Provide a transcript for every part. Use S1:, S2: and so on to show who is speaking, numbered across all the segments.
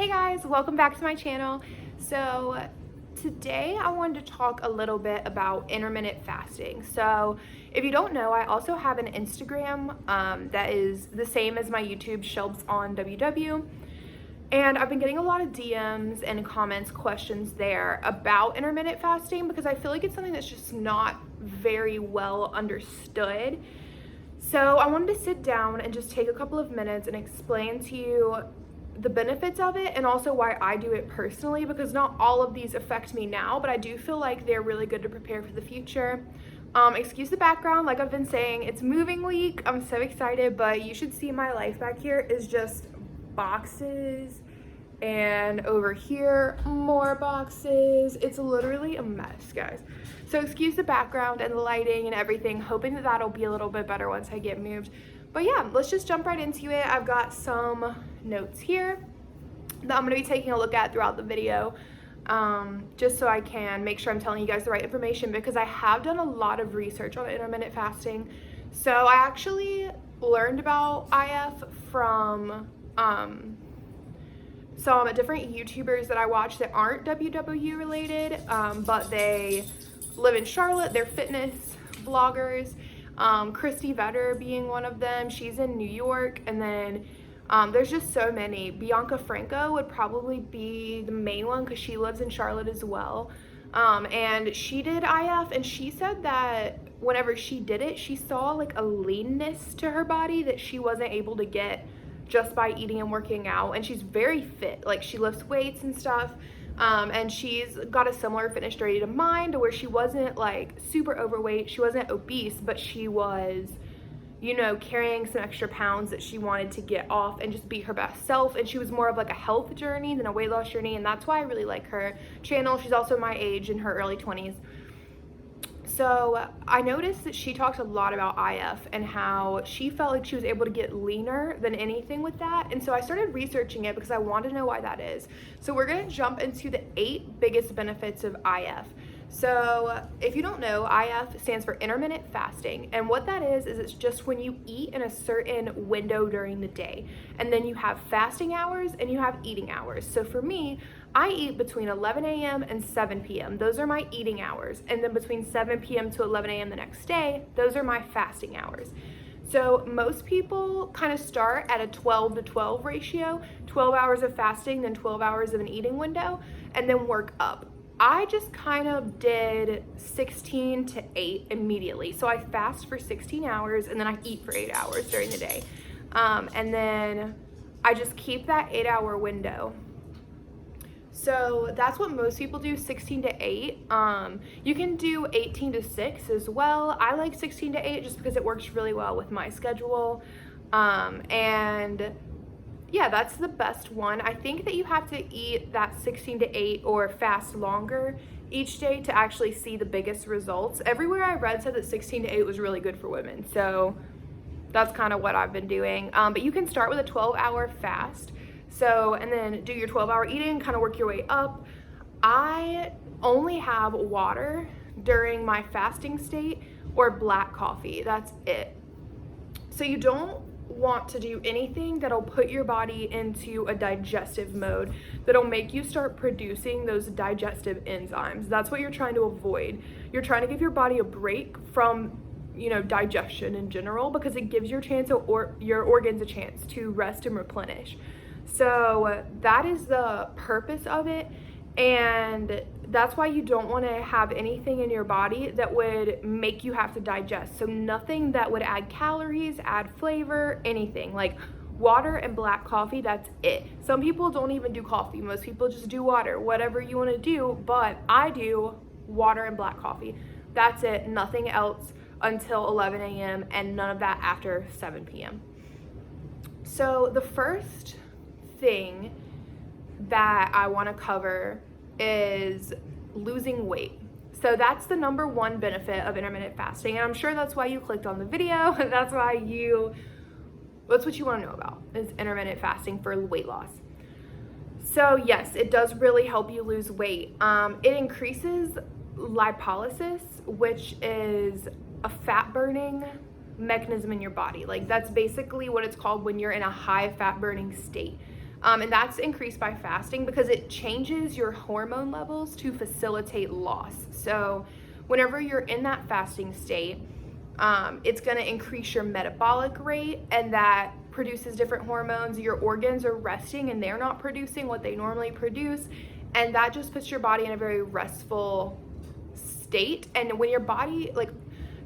S1: Hey guys, welcome back to my channel. So today I wanted to talk a little bit about intermittent fasting. So if you don't know, I also have an Instagram that is the same as my YouTube, ShelbsOnWW. And I've been getting a lot of DMs and comments, questions there about intermittent fasting because I feel like it's something that's just not very well understood. So I wanted to sit down and just take a couple of minutes and explain to you the benefits of it and also why I do it personally, because not all of these affect me now, but I do feel like they're really good to prepare for the future. Excuse the background, like I've been saying, it's moving week. I'm so excited, but you should see my life back here is just boxes, and over here more boxes. It's literally a mess, guys. So excuse the background and the lighting and everything, hoping that that'll be a little bit better once I get moved. But yeah, let's just jump right into it. I've got some notes here that I'm gonna be taking a look at throughout the video, just so I can make sure I'm telling you guys the right information, because I have done a lot of research on intermittent fasting. So I actually learned about IF from some different YouTubers that I watch that aren't WW related, but they live in Charlotte. They're fitness vloggers. Christy Vetter being one of them. She's in New York. And then there's just so many. Bianca Franco would probably be the main one because she lives in Charlotte as well. And she did IF, and she said that whenever she did it, she saw like a leanness to her body that she wasn't able to get just by eating and working out. And she's very fit, like she lifts weights and stuff. And she's got a similar fitness journey to mine, to where she wasn't like super overweight, she wasn't obese, but she was, you know, carrying some extra pounds that she wanted to get off and just be her best self. And she was more of like a health journey than a weight loss journey, and that's why I really like her channel. She's also my age, in her early 20s. So I noticed that she talked a lot about IF and how she felt like she was able to get leaner than anything with that. And so I started researching it because I wanted to know why that is. So we're going to jump into the 8 biggest benefits of IF. So if you don't know, IF stands for intermittent fasting. And what that is it's just when you eat in a certain window during the day. And then you have fasting hours and you have eating hours. So for me, I eat between 11 a.m. and 7 p.m. Those are my eating hours. And then between 7 p.m. to 11 a.m. the next day, those are my fasting hours. So most people kind of start at a 12 to 12 ratio, 12 hours of fasting, then 12 hours of an eating window, and then work up. I just kind of did 16 to 8 immediately. So I fast for 16 hours and then I eat for 8 hours during the day. And then I just keep that 8-hour window. So that's what most people do, 16 to 8. You can do 18 to 6 as well. I like 16 to 8 just because it works really well with my schedule. And yeah, that's the best one. I think that you have to eat that 16 to 8 or fast longer each day to actually see the biggest results. Everywhere I read said that 16 to 8 was really good for women. So that's kind of what I've been doing. But you can start with a 12-hour fast. So, and then do your 12-hour eating, kind of work your way up. I only have water during my fasting state or black coffee. That's it. So you don't want to do anything that'll put your body into a digestive mode, that'll make you start producing those digestive enzymes. That's what you're trying to avoid. You're trying to give your body a break from, you know, digestion in general, because it gives your organs a chance to rest and replenish. So that is the purpose of it, and that's why you don't want to have anything in your body that would make you have to digest. So nothing that would add calories, add flavor, anything. Like water and black coffee, that's it. Some people don't even do coffee. Most people just do water, whatever you want to do, but I do water and black coffee. That's it, nothing else until 11 a.m. and none of that after 7 p.m. So the first thing that I want to cover is losing weight. So that's the number one benefit of intermittent fasting, and I'm sure that's why you clicked on the video. That's what you want to know about, is intermittent fasting for weight loss. So yes, it does really help you lose weight. It increases lipolysis, which is a fat burning mechanism in your body. Like that's basically what it's called when you're in a high fat burning state. And that's increased by fasting because it changes your hormone levels to facilitate loss. So whenever you're in that fasting state, it's going to increase your metabolic rate, and that produces different hormones. Your organs are resting and they're not producing what they normally produce, and that just puts your body in a very restful state. And when your body, like,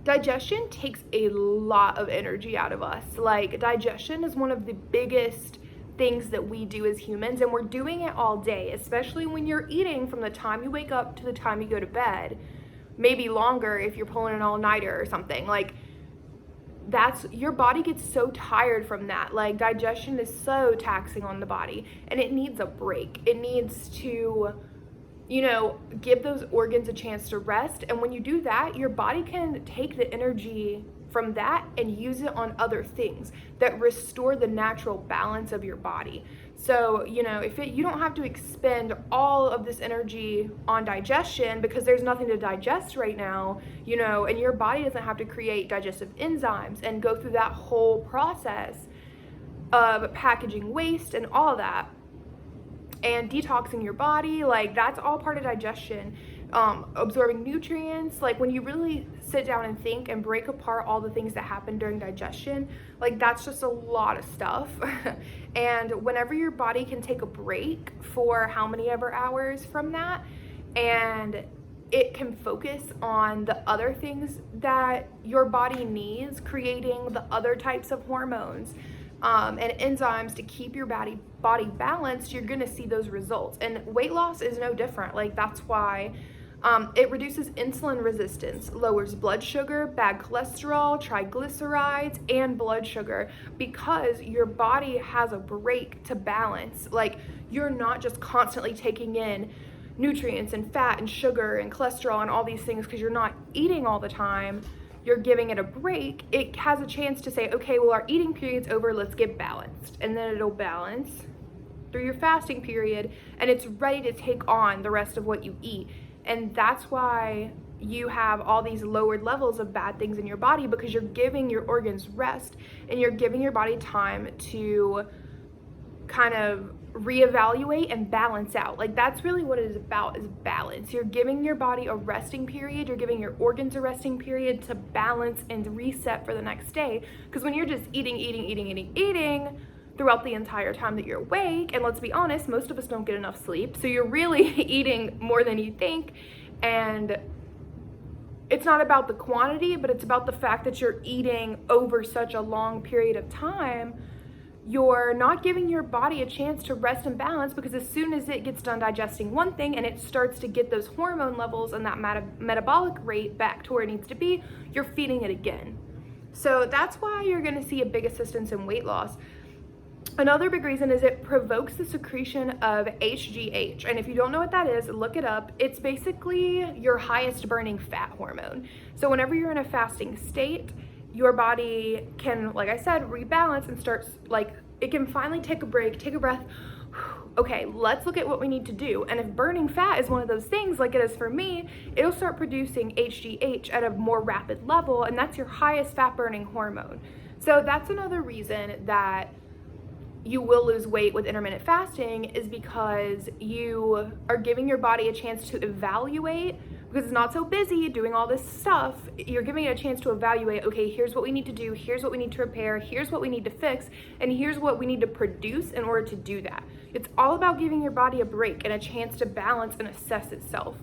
S1: digestion takes a lot of energy out of us. Like, digestion is one of the biggest things that we do as humans, and we're doing it all day, especially when you're eating from the time you wake up to the time you go to bed, maybe longer if you're pulling an all-nighter or something. Like, that's, your body gets so tired from that. Like, digestion is so taxing on the body, and it needs a break. It needs to, you know, give those organs a chance to rest. And when you do that, your body can take the energy from that and use it on other things that restore the natural balance of your body. So, you know, you don't have to expend all of this energy on digestion because there's nothing to digest right now, you know, and your body doesn't have to create digestive enzymes and go through that whole process of packaging waste and all of that and detoxing your body. Like, that's all part of digestion. Absorbing nutrients, like, when you really sit down and think and break apart all the things that happen during digestion, like, that's just a lot of stuff. And whenever your body can take a break for how many ever hours from that, and it can focus on the other things that your body needs, creating the other types of hormones and enzymes to keep your body balanced, you're gonna see those results. And weight loss is no different. Like, that's why it reduces insulin resistance, lowers blood sugar, bad cholesterol, triglycerides, and blood sugar, because your body has a break to balance. Like, you're not just constantly taking in nutrients and fat and sugar and cholesterol and all these things because you're not eating all the time. You're giving it a break. It has a chance to say, okay, well, our eating period's over, let's get balanced. And then it'll balance through your fasting period, and it's ready to take on the rest of what you eat. And that's why you have all these lowered levels of bad things in your body, because you're giving your organs rest and you're giving your body time to kind of reevaluate and balance out. Like, that's really what it is about, is balance. You're giving your body a resting period, you're giving your organs a resting period to balance and reset for the next day. Because when you're just eating throughout the entire time that you're awake, and let's be honest, most of us don't get enough sleep, so you're really eating more than you think. And it's not about the quantity, but it's about the fact that you're eating over such a long period of time. You're not giving your body a chance to rest and balance, because as soon as it gets done digesting one thing and it starts to get those hormone levels and that metabolic rate back to where it needs to be, you're feeding it again. So that's why you're going to see a big assistance in weight loss. Another big reason is it provokes the secretion of HGH. And if you don't know what that is, look it up. It's basically your highest burning fat hormone. So whenever you're in a fasting state, your body can, like I said, rebalance and starts, like, it can finally take a break, take a breath. Okay, let's look at what we need to do. And if burning fat is one of those things, like it is for me, it'll start producing HGH at a more rapid level, and that's your highest fat burning hormone. So that's another reason that you will lose weight with intermittent fasting, is because you are giving your body a chance to evaluate, because it's not so busy doing all this stuff. You're giving it a chance to evaluate, okay, here's what we need to do, here's what we need to repair, here's what we need to fix, and here's what we need to produce in order to do that. It's all about giving your body a break and a chance to balance and assess itself.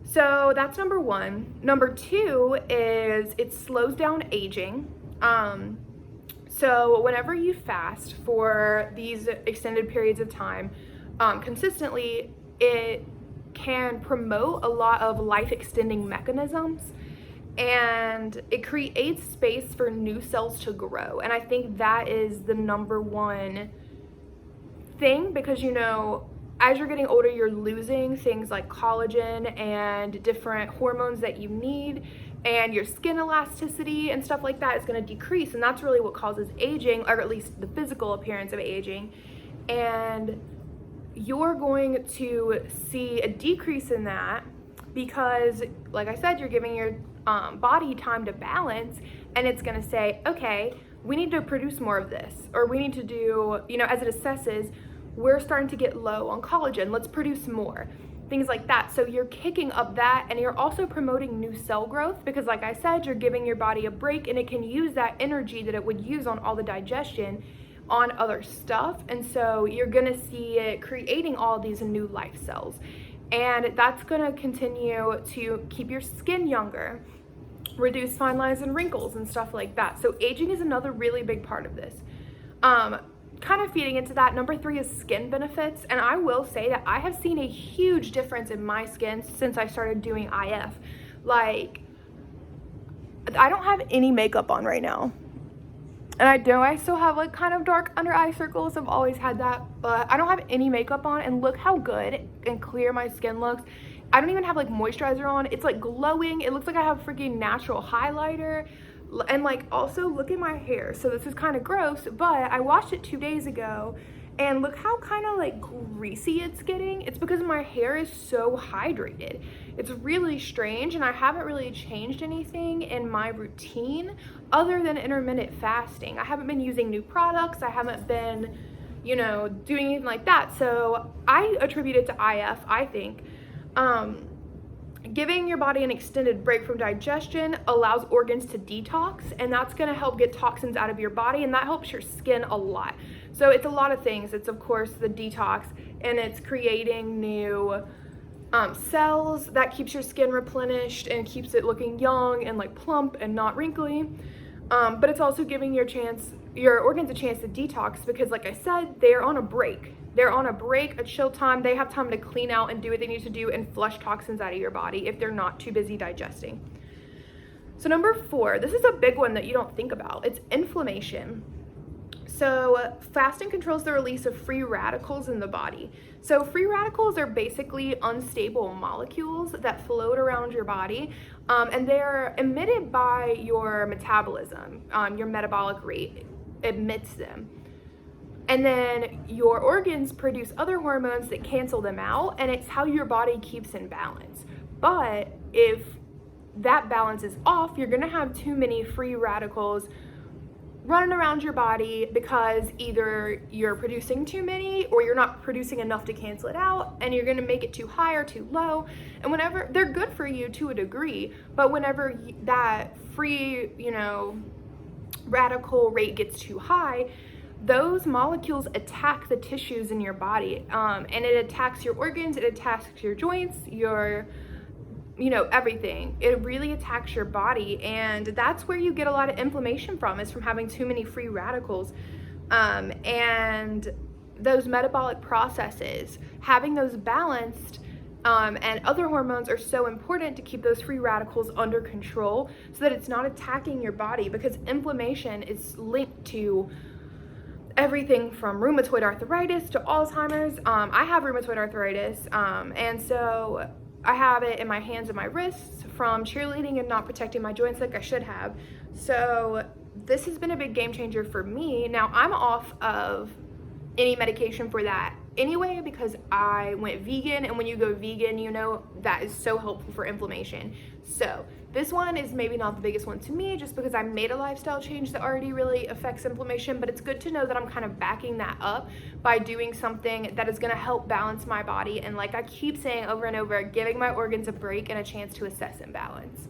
S1: So that's number one. Number two is it slows down aging. So whenever you fast for these extended periods of time, consistently, it can promote a lot of life extending mechanisms, and it creates space for new cells to grow. And I think that is the number one thing, because, you know, as you're getting older, you're losing things like collagen and different hormones that you need, and your skin elasticity and stuff like that is going to decrease, and that's really what causes aging, or at least the physical appearance of aging. And you're going to see a decrease in that because, like I said, you're giving your body time to balance, and it's going to say, okay, we need to produce more of this, or we need to do, as it assesses, we're starting to get low on collagen, let's produce more, things like that. So you're kicking up that, and you're also promoting new cell growth, because like I said, you're giving your body a break, and it can use that energy that it would use on all the digestion on other stuff. And so you're gonna see it creating all these new life cells, and that's gonna continue to keep your skin younger, reduce fine lines and wrinkles and stuff like that. So aging is another really big part of this. Kind of feeding into that, number 3 is skin benefits. And I will say that I have seen a huge difference in my skin since I started doing IF. Like, I don't have any makeup on right now. And I know I still have like kind of dark under eye circles. I've always had that, but I don't have any makeup on, and look how good and clear my skin looks. I don't even have like moisturizer on. It's like glowing. It looks like I have freaking natural highlighter. And like, also look at my hair. So this is kind of gross, but I washed it 2 days ago, and look how kind of like greasy it's getting. It's because my hair is so hydrated. It's really strange, and I haven't really changed anything in my routine other than intermittent fasting. I haven't been using new products. I haven't been, doing anything like that. So I attribute it to IF, I think. Giving your body an extended break from digestion allows organs to detox, and that's going to help get toxins out of your body, and that helps your skin a lot. So it's a lot of things. It's of course the detox, and it's creating new cells that keeps your skin replenished and keeps it looking young and like plump and not wrinkly. But it's also giving your organs a chance to detox, because like I said, they're on a break. They're on a break, a chill time. They have time to clean out and do what they need to do and flush toxins out of your body if they're not too busy digesting. So number 4, this is a big one that you don't think about. It's inflammation. So fasting controls the release of free radicals in the body. So free radicals are basically unstable molecules that float around your body, and they're emitted by your metabolism. Your metabolic rate emits them. And then your organs produce other hormones that cancel them out, and it's how your body keeps in balance. But if that balance is off, you're gonna have too many free radicals running around your body, because either you're producing too many or you're not producing enough to cancel it out, and you're gonna make it too high or too low. And whenever they're good for you to a degree, but whenever that free, radical rate gets too high, those molecules attack the tissues in your body, and it attacks your organs, it attacks your joints, your everything. It really attacks your body, and that's where you get a lot of inflammation from, is from having too many free radicals. And those metabolic processes, having those balanced, and other hormones are so important to keep those free radicals under control, so that it's not attacking your body, because inflammation is linked to everything from rheumatoid arthritis to Alzheimer's. I have rheumatoid arthritis, and so I have it in my hands and my wrists from cheerleading and not protecting my joints like I should have. So this has been a big game changer for me. Now I'm off of any medication for that anyway, because I went vegan, and when you go vegan, that is so helpful for inflammation. So this one is maybe not the biggest one to me, just because I made a lifestyle change that already really affects inflammation, but it's good to know that I'm kind of backing that up by doing something that is going to help balance my body, and like I keep saying over and over, giving my organs a break and a chance to assess and balance.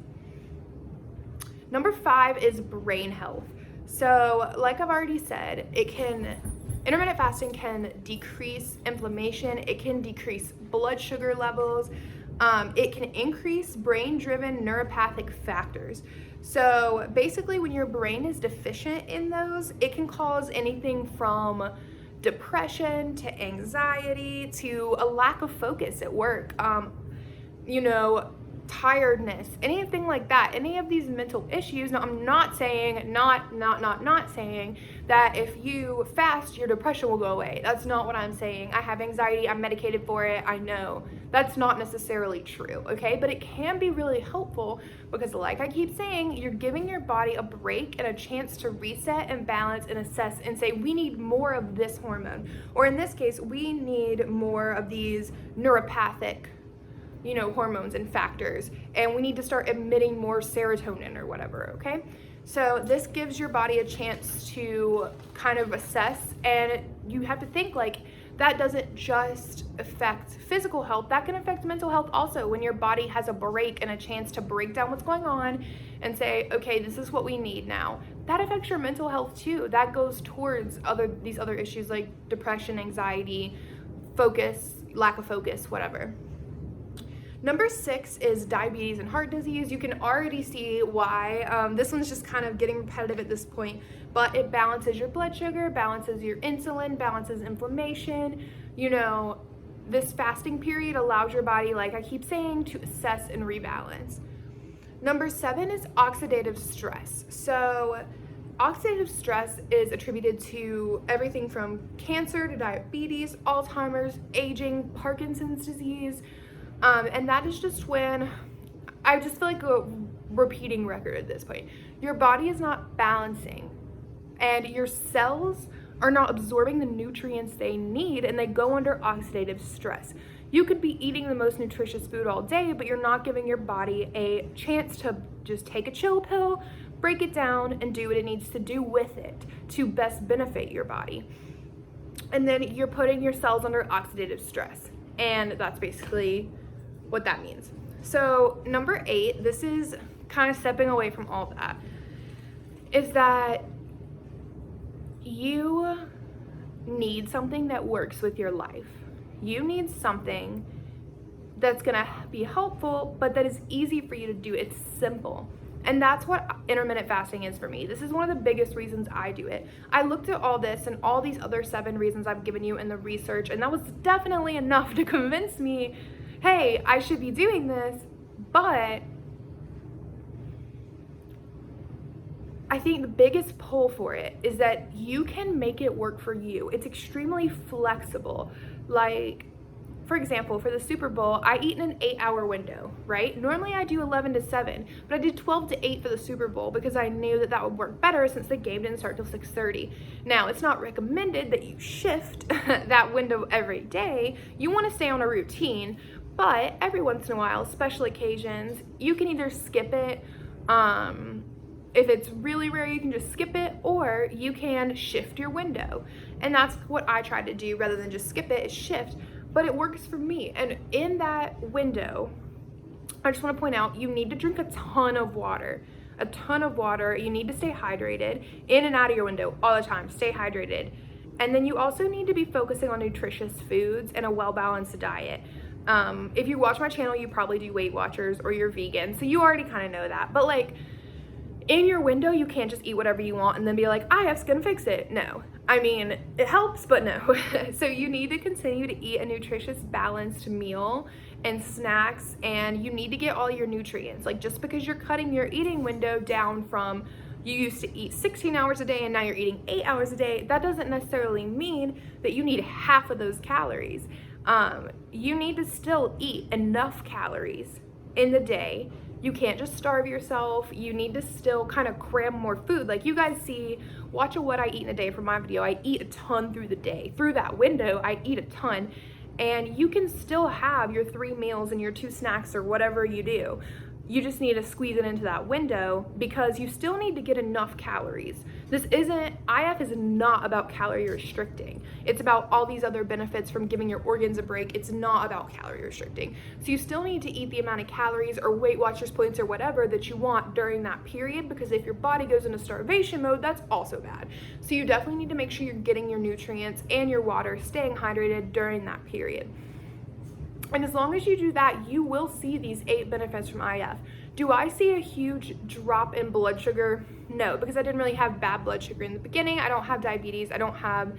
S1: Number 5 is brain health. So like I've already said, intermittent fasting can decrease inflammation, it can decrease blood sugar levels, it can increase brain-driven neuropathic factors. So basically, when your brain is deficient in those, it can cause anything from depression to anxiety to a lack of focus at work, tiredness, anything like that, any of these mental issues. Now, I'm not saying, not saying that if you fast, your depression will go away. That's not what I'm saying. I have anxiety, I'm medicated for it, I know. That's not necessarily true, okay? But it can be really helpful, because like I keep saying, you're giving your body a break and a chance to reset and balance and assess and say, we need more of this hormone. Or in this case, we need more of these neuropathic hormones and factors, and we need to start emitting more serotonin or whatever, okay? So this gives your body a chance to kind of assess, and you have to think like that doesn't just affect physical health, that can affect mental health also, when your body has a break and a chance to break down what's going on and say, okay, this is what we need now. That affects your mental health too. That goes towards these other issues like depression, anxiety, focus, lack of focus, whatever. Number 6 is diabetes and heart disease. You can already see why. This one's just kind of getting repetitive at this point, but it balances your blood sugar, balances your insulin, balances inflammation. You know, this fasting period allows your body, like I keep saying, to assess and rebalance. Number 7 is oxidative stress. So oxidative stress is attributed to everything from cancer to diabetes, Alzheimer's, aging, Parkinson's disease. And that is just when, I just feel like a repeating record at this point. Your body is not balancing and your cells are not absorbing the nutrients they need, and they go under oxidative stress. You could be eating the most nutritious food all day, but you're not giving your body a chance to just take a chill pill, break it down, and do what it needs to do with it to best benefit your body. And then you're putting your cells under oxidative stress. And that's basically what that means. So number 8, this is kind of stepping away from all that, is that you need something that works with your life. You need something that's gonna be helpful, but that is easy for you to do. It's simple. And that's what intermittent fasting is for me. This is one of the biggest reasons I do it. I looked at all this and all these other 7 reasons I've given you in the research, and that was definitely enough to convince me, hey, I should be doing this. But I think the biggest pull for it is that you can make it work for you. It's extremely flexible. Like, for example, for the Super Bowl, I eat in an 8-hour window, right? Normally I do 11 to 7, but I did 12 to 8 for the Super Bowl because I knew that that would work better since the game didn't start till 6:30. Now, it's not recommended that you shift that window every day. You want to stay on a routine, but every once in a while, special occasions, you can either skip it. If it's really rare, you can just skip it, or you can shift your window. And that's what I tried to do rather than just skip it, is shift. But it works for me. And in that window, I just want to point out, you need to drink a ton of water. A ton of water. You need to stay hydrated in and out of your window all the time. Stay hydrated. And then you also need to be focusing on nutritious foods and a well-balanced diet. If you watch my channel, you probably do Weight Watchers or you're vegan, so you already kind of know that. But like, in your window, you can't just eat whatever you want and then be like, IF's gonna fix it. No. I mean, it helps, but no. So you need to continue to eat a nutritious, balanced meal and snacks, and you need to get all your nutrients. Like, just because you're cutting your eating window down from, you used to eat 16 hours a day and now you're eating 8 hours a day, that doesn't necessarily mean that you need half of those calories. You need to still eat enough calories in the day. You can't just starve yourself. You need to still kind of cram more food. Like, you guys see, watch what I eat in a day from my video. I eat a ton through the day. Through that window, I eat a ton. And you can still have your 3 meals and your 2 snacks or whatever you do. You just need to squeeze it into that window because you still need to get enough calories. IF is not about calorie restricting. It's about all these other benefits from giving your organs a break. It's not about calorie restricting. So you still need to eat the amount of calories or Weight Watchers points or whatever that you want during that period, because if your body goes into starvation mode, that's also bad. So you definitely need to make sure you're getting your nutrients and your water, staying hydrated during that period. And as long as you do that, you will see these 8 benefits from IF. Do I see a huge drop in blood sugar? No, because I didn't really have bad blood sugar in the beginning. I don't have diabetes. I don't have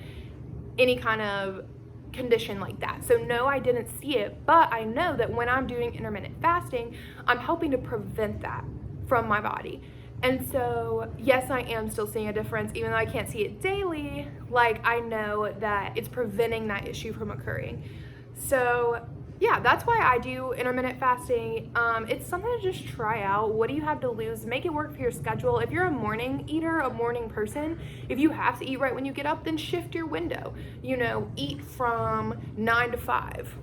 S1: any kind of condition like that. So no, I didn't see it, but I know that when I'm doing intermittent fasting, I'm helping to prevent that from my body. And so, yes, I am still seeing a difference, even though I can't see it daily. Like, I know that it's preventing that issue from occurring. So yeah, that's why I do intermittent fasting. It's something to just try out. What do you have to lose? Make it work for your schedule. If you're a morning eater, a morning person, if you have to eat right when you get up, then shift your window. You know, eat from 9 to 5.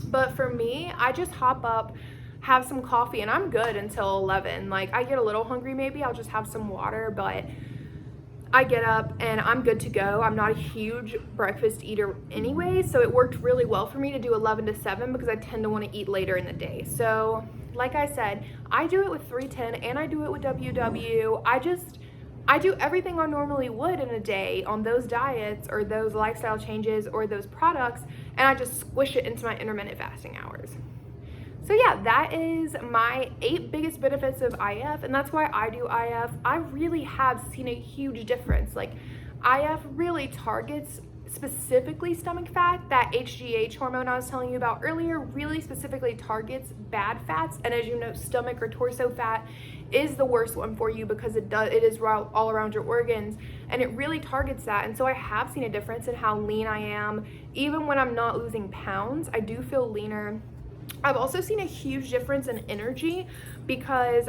S1: But for me, I just hop up have some coffee, and I'm good until 11. Like, I get a little hungry, maybe I'll just have some water, but I get up and I'm good to go. I'm not a huge breakfast eater anyway, so it worked really well for me to do 11 to 7 because I tend to want to eat later in the day. So like I said, I do it with 310 and I do it with WW. I do everything I normally would in a day on those diets or those lifestyle changes or those products, and I just squish it into my intermittent fasting hours. So yeah, that is my 8 biggest benefits of IF, and that's why I do IF. I really have seen a huge difference. Like, IF really targets specifically stomach fat. That HGH hormone I was telling you about earlier really specifically targets bad fats, and as you know, stomach or torso fat is the worst one for you because it is all around your organs, and it really targets that. And so I have seen a difference in how lean I am. Even when I'm not losing pounds, I do feel leaner. I've also seen a huge difference in energy because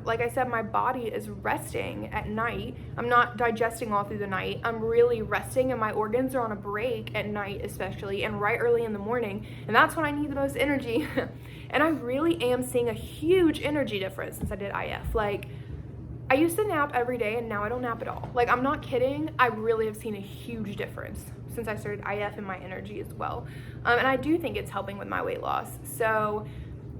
S1: like I said, my body is resting at night. I'm not digesting all through the night. I'm really resting, and my organs are on a break at night especially, and right early in the morning. And that's when I need the most energy. And I really am seeing a huge energy difference since I did IF. Like, I used to nap every day and now I don't nap at all. Like, I'm not kidding. I really have seen a huge difference since I started IF in my energy as well. And I do think it's helping with my weight loss. So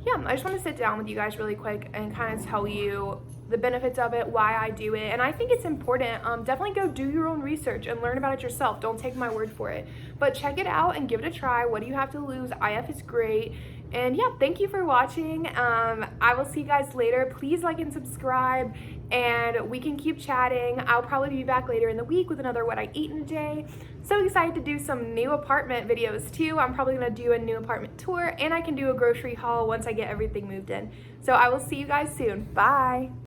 S1: yeah, I just want to sit down with you guys really quick and kind of tell you the benefits of it, why I do it. And I think it's important. Definitely go do your own research and learn about it yourself. Don't take my word for it, but check it out and give it a try. What do you have to lose? IF is great. And yeah, thank you for watching. I will see you guys later. Please like and subscribe, and we can keep chatting. I'll probably be back later in the week with another what I eat in a day. So excited to do some new apartment videos too. I'm probably gonna do a new apartment tour, and I can do a grocery haul once I get everything moved in. So I will see you guys soon. Bye.